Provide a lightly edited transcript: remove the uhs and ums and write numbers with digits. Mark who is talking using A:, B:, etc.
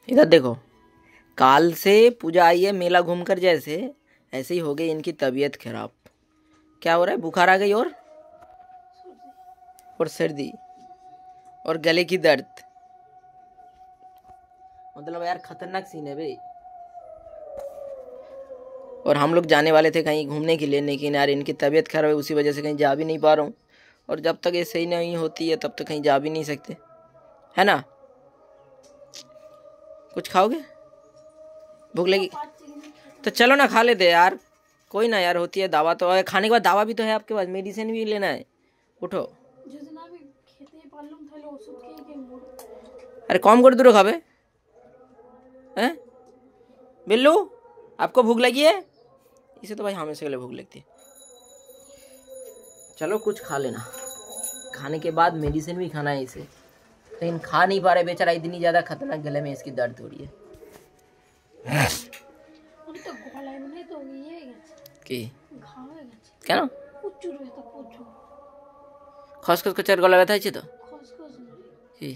A: इधर देखो, काल से पूजा आई है मेला घूमकर, जैसे ऐसे ही हो गई इनकी तबीयत खराब। क्या हो रहा है? बुखार आ गई और सर्दी और गले की दर्द। मतलब यार खतरनाक सीन है भाई। और हम लोग जाने वाले थे कहीं घूमने के लिए, लेकिन यार इनकी तबीयत खराब है, उसी वजह से कहीं जा भी नहीं पा रहा हूँ। और जब तक ये सही नहीं होती है तब तक कहीं जा भी नहीं सकते, है ना? कुछ खाओगे? भूख लगी तो चलो ना, खा लेते यार। कोई ना यार, होती है दवा तो। खाने के बाद दवा भी तो है आपके पास, मेडिसिन भी लेना है। उठो। अरे कम कर दो खावे हैं बिल्लू, आपको भूख लगी है? इसे तो भाई हमेशा के लिए भूख लगती है। चलो कुछ खा लेना, खाने के बाद मेडिसिन भी खाना है इसे। लेकिन खा नहीं पा रहे बेचारा, इतनी ज्यादा खतरनाक गले में इसकी दर्द हो रही है कि क्या ना খসখস কচার গলা ব্যথা হয়েছে তো কি?